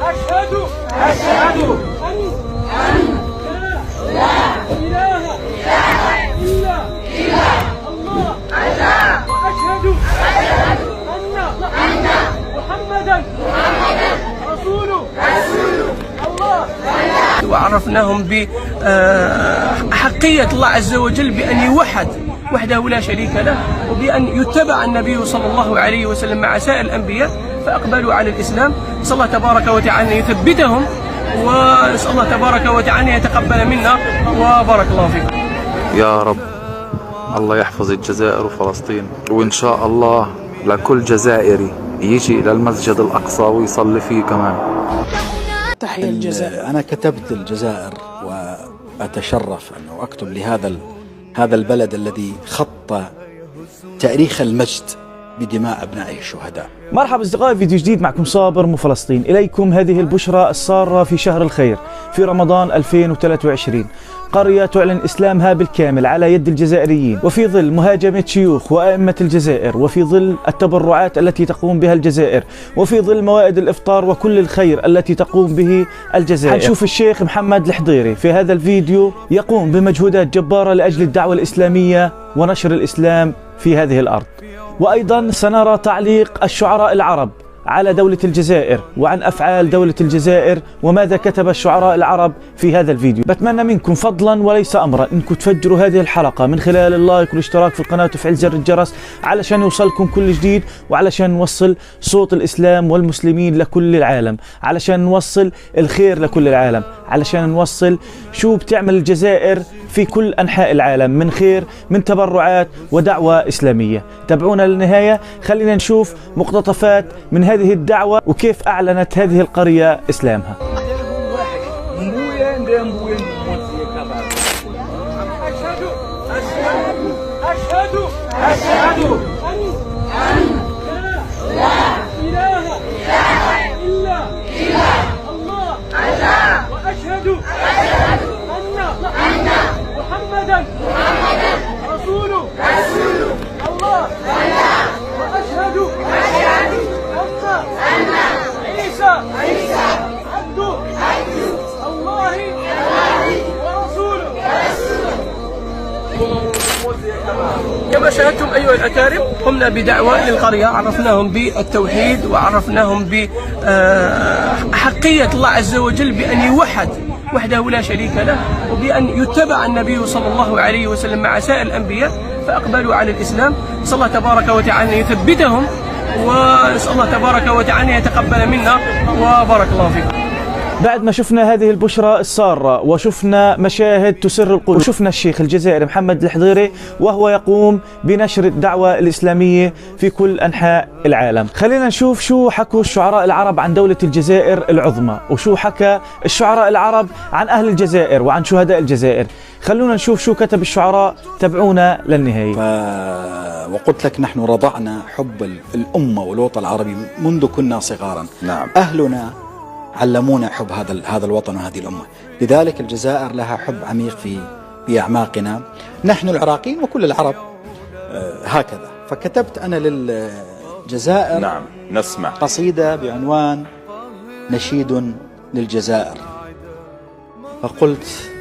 أشهد أن لا إله إلا الله وأشهد أن محمدا رسول الله. وعرفناهم بحقية الله عز وجل بأن يوحد وحده لا شريك له، وبأن يتبع النبي صلى الله عليه وسلم مع سائر الأنبياء، فأقبلوا على الإسلام. نسأل الله تبارك وتعالى أن يثبتهم، ونسأل الله تبارك وتعالى أن يتقبل منا، وبارك الله فيكم. يا رب الله يحفظ الجزائر وفلسطين، وإن شاء الله لكل جزائري يجي إلى المسجد الأقصى ويصلي فيه كمان. تحيا الجزائر. أنا كتبت الجزائر وأتشرف أنه أكتب هذا البلد الذي خط تاريخ المجد بدماء أبنائه الشهداء. مرحبا أصدقائي، فيديو جديد معكم صابر مو فلسطين. إليكم هذه البشرى السارة في شهر الخير في رمضان 2023. قرية تعلن إسلامها بالكامل على يد الجزائريين، وفي ظل مهاجمة شيوخ وأئمة الجزائر، وفي ظل التبرعات التي تقوم بها الجزائر، وفي ظل موائد الإفطار وكل الخير التي تقوم به الجزائر. حنشوف الشيخ محمد الحضيري في هذا الفيديو يقوم بمجهودات جبارة لأجل الدعوة الإسلامية ونشر الإسلام في هذه الأرض. وأيضا سنرى تعليق الشعراء العرب على دولة الجزائر وعن أفعال دولة الجزائر وماذا كتب الشعراء العرب في هذا الفيديو. بتمنى منكم فضلا وليس أمرا إنكم تفجروا هذه الحلقة من خلال اللايك والاشتراك في القناة وتفعيل زر الجرس علشان يوصلكم كل جديد، وعلشان نوصل صوت الإسلام والمسلمين لكل العالم، علشان نوصل الخير لكل العالم، علشان نوصل شو بتعمل الجزائر في كل أنحاء العالم من خير، من تبرعات ودعوة إسلامية. تابعونا للنهاية، خلينا نشوف مقتطفات من هذه الدعوة وكيف أعلنت هذه القرية إسلامها. أشهد أن لا إله إلا الله وأشهد أن محمدا رسول الله وأشهد أن عيسى عبد الله ورسوله. كما شاهدتم أيها الأكارم، قمنا بدعوة للقرية، عرفناهم بالتوحيد وعرفناهم بحقية الله عز وجل بأن يوحد وحده لا شريك له، وبأن يتبع النبي صلى الله عليه وسلم مع سائر الأنبياء، فأقبلوا على الإسلام. نسأل الله تبارك وتعالى أن يثبتهم، ونسأل الله تبارك وتعالى أن يتقبل منا، وبارك الله فيكم. بعد ما شفنا هذه البشرى السارة وشفنا مشاهد تسر القلوب، وشفنا الشيخ الجزائري محمد الحضيري وهو يقوم بنشر الدعوة الإسلامية في كل أنحاء العالم، خلينا نشوف شو حكوا الشعراء العرب عن دولة الجزائر العظمى، وشو حكى الشعراء العرب عن أهل الجزائر وعن شهداء الجزائر. خلونا نشوف شو كتب الشعراء، تابعونا للنهاية. وقلت لك نحن رضعنا حب الأمة والوطن العربي منذ كنا صغارا. نعم. أهلنا علمونا حب هذا الوطن وهذه الأمة، لذلك الجزائر لها حب عميق في أعماقنا نحن العراقيين وكل العرب هكذا. فكتبت أنا للجزائر نعم نسمع قصيدة بعنوان نشيد للجزائر، فقلت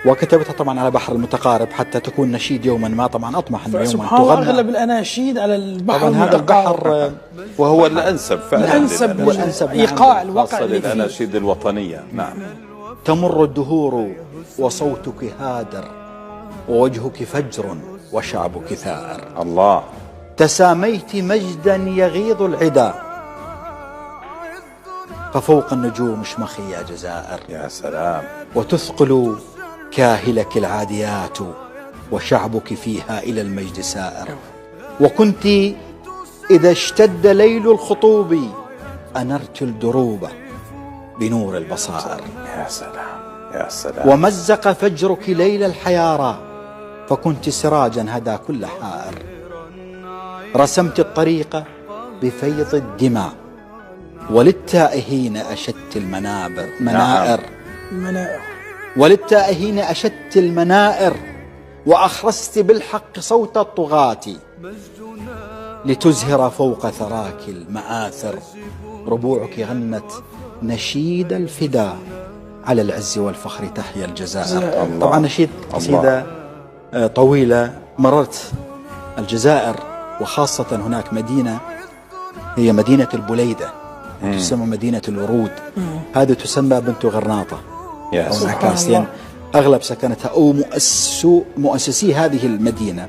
وكتبتها طبعا على بحر المتقارب حتى تكون نشيد يوما ما. طبعا أطمح أن يوما سبحان الله تغنى. أغلب الأناشيد على البحر طبعا هذا البحر وهو الأنسب فعلا، الأنسب إيقاع الواقع اللي فيه. الأناشيد الوطنية. نعم. تمر الدهور وصوتك هادر، ووجهك فجر وشعبك ثائر. الله. تساميت مجدا يغيظ العدا، ففوق النجوم اشمخي يا جزائر. يا سلام. وتثقل كاهلك العاديات، وشعبك فيها إلى المجد سائر. وكنت إذا اشتد ليل الخطوب أنرت الدروب بنور البصائر. يا سلام يا سلام. ومزق فجرك ليل الحيارى، فكنت سراجا هدى كل حائر. رسمت الطريق بفيض الدماء، وللتائهين أشدت المنائر. وللتائهين أشدت المنائر، وأخرست بالحق صوت الطغاة، لتزهر فوق ثراك المآثر، ربوعك غنت نشيد الفداء، على العز والفخر تحيا الجزائر. طبعا نشيد قصيدة طويلة. مررت الجزائر وخاصة هناك مدينة هي مدينة البليدة، تسمى مدينة الورود، هذه تسمى بنت غرناطة أو انعكاس، لأن أغلب سكنتها أو مؤسسي هذه المدينة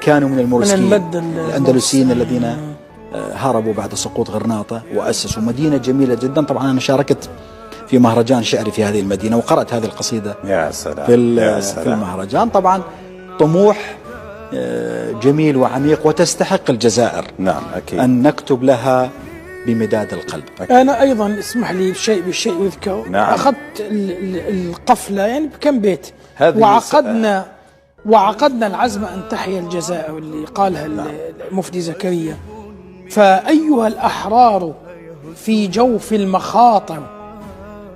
كانوا من المورسكيين الأندلسيين الذين هربوا بعد سقوط غرناطة وأسسوا مدينة جميلة جدا. طبعا أنا شاركت في مهرجان شعري في هذه المدينة وقرأت هذه القصيدة في المهرجان. طبعا طموح جميل وعميق وتستحق الجزائر نعم أكيد أن نكتب لها بمداد القلب. أنا أيضا اسمح لي شيء بالشيء يذكر. نعم. أخذت القفلة يعني بكم بيت وعقدنا العزم أن تحيا الجزائر اللي قالها المفتي زكريا. فأيها الأحرار في جوف المخاطر،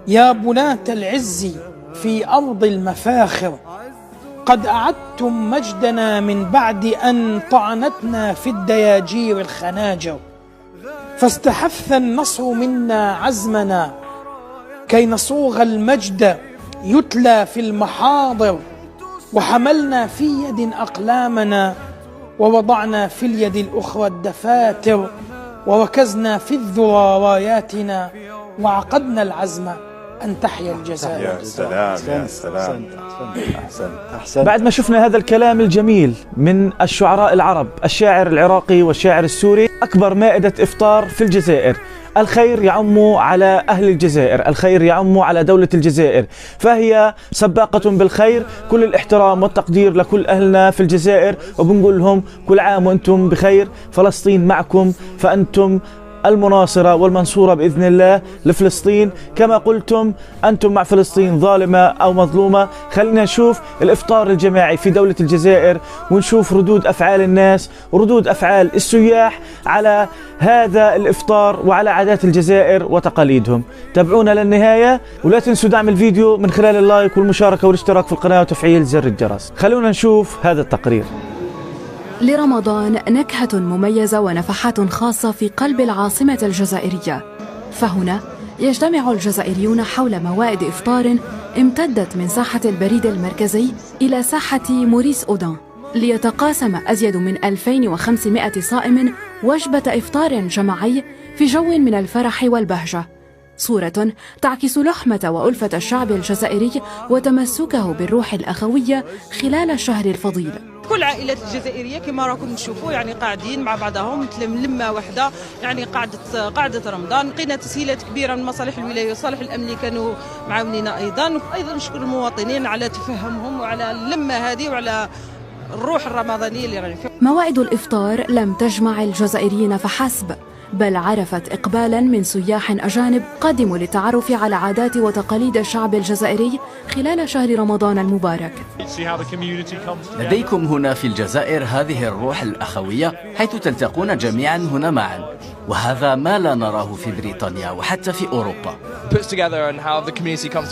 يا بناة العز في أرض المفاخر، قد أعدتم مجدنا من بعد أن طعنتنا في الدياجير الخناجر، فاستحث النصر منا عزمنا كي نصوغ المجد يتلى في المحاضر، وحملنا في يد أقلامنا ووضعنا في اليد الأخرى الدفاتر، وركزنا في الذرى راياتنا وعقدنا العزم أن تحيا الجزائر. يا سلام يا سلام. أحسن. بعد ما شفنا هذا الكلام الجميل من الشعراء العرب، الشاعر العراقي والشاعر السوري، أكبر مائدة إفطار في الجزائر. الخير يعم على أهل الجزائر، الخير يعم على دولة الجزائر، فهي سباقة بالخير. كل الاحترام والتقدير لكل أهلنا في الجزائر، وبنقول لهم كل عام وأنتم بخير. فلسطين معكم، فأنتم المناصرة والمنصورة بإذن الله لفلسطين. كما قلتم أنتم مع فلسطين ظالمة أو مظلومة. خلينا نشوف الإفطار الجماعي في دولة الجزائر، ونشوف ردود أفعال الناس وردود أفعال السياح على هذا الإفطار وعلى عادات الجزائر وتقاليدهم. تابعونا للنهاية، ولا تنسوا دعم الفيديو من خلال اللايك والمشاركة والاشتراك في القناة وتفعيل زر الجرس. خلونا نشوف هذا التقرير. لرمضان نكهة مميزة ونفحات خاصة في قلب العاصمة الجزائرية، فهنا يجتمع الجزائريون حول موائد إفطار امتدت من ساحة البريد المركزي إلى ساحة موريس أودان، ليتقاسم أزيد من 2500 صائم وجبة إفطار جماعي في جو من الفرح والبهجة. صورة تعكس لحمة وألفة الشعب الجزائري وتمسكه بالروح الأخوية خلال الشهر الفضيل. كل عائلات الجزائرية كما راكم تشوفوا يعني قاعدين مع بعضهم لمة واحدة، يعني قاعدة رمضان. لقينا تسهيلات كبيرة من مصالح الولاية والصالح الأمني كانوا معاونين أيضا نشكر المواطنين على تفهمهم وعلى اللمة هذه وعلى الروح الرمضانية اللي راهي فيها. موائد الإفطار لم تجمع الجزائريين فحسب، بل عرفت إقبالا من سياح أجانب قدموا للتعرف على عادات وتقاليد الشعب الجزائري خلال شهر رمضان المبارك. لديكم هنا في الجزائر هذه الروح الأخوية، حيث تلتقون جميعا هنا معا، وهذا ما لا نراه في بريطانيا وحتى في أوروبا.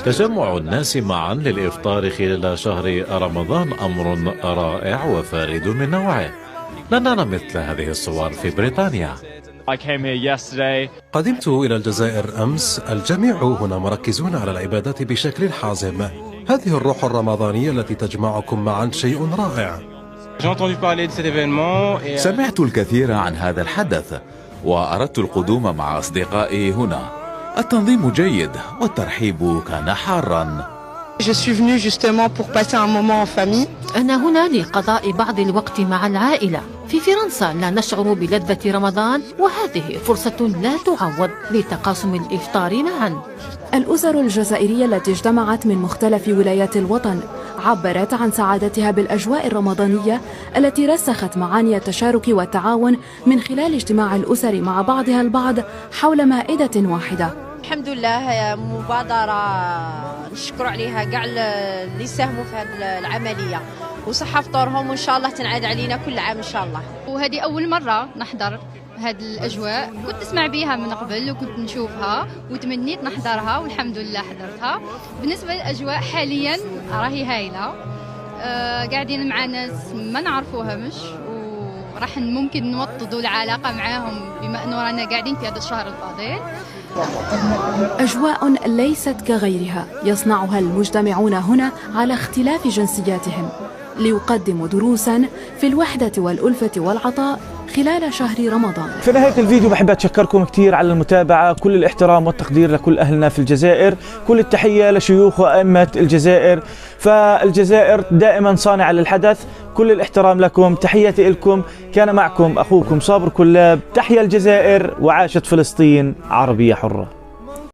تجمع الناس معا للإفطار خلال شهر رمضان أمر رائع وفارد من نوعه. لا نرى مثل هذه الصور في بريطانيا. قدمت إلى الجزائر أمس، الجميع هنا مركزون على العبادات بشكل حازم. هذه الروح الرمضانية التي تجمعكم معا شيء رائع. سمعت الكثير عن هذا الحدث وأردت القدوم مع أصدقائي هنا. التنظيم جيد والترحيب كان حارا. أنا هنا لقضاء بعض الوقت مع العائلة. في فرنسا لا نشعر بلذة رمضان، وهذه فرصة لا تعوض لتقاسم الإفطار معا. الأسر الجزائرية التي اجتمعت من مختلف ولايات الوطن عبرت عن سعادتها بالأجواء الرمضانية التي رسخت معاني التشارك والتعاون من خلال اجتماع الأسر مع بعضها البعض حول مائدة واحدة. الحمد لله، مبادرة نشكر عليها كاع اللي ساهموا في هذه العملية، وصحة فطورهم وإن شاء الله تنعاد علينا كل عام إن شاء الله. وهذه أول مرة نحضر هذه الأجواء، كنت نسمع بها من قبل وكنت نشوفها وتمنيت نحضرها والحمد لله حضرتها. بالنسبة للأجواء حاليا راهي هايلة، قاعدين مع ناس ما نعرفوهمش راح ممكن نوطدوا العلاقة معاهم بما أنه رانا قاعدين في هذا الشهر الفضيل. أجواء ليست كغيرها يصنعها المجتمعون هنا على اختلاف جنسياتهم ليقدموا دروسا في الوحدة والألفة والعطاء خلال شهر رمضان. في نهاية الفيديو بحب أتشكركم كثير على المتابعة، كل الاحترام والتقدير لكل أهلنا في الجزائر، كل التحية لشيوخ وأئمة الجزائر، فالجزائر دائما صانعة للحدث، كل الاحترام لكم، تحياتي لكم، كان معكم أخوكم صابر كلاب، تحيا الجزائر وعاشت فلسطين عربية حرة.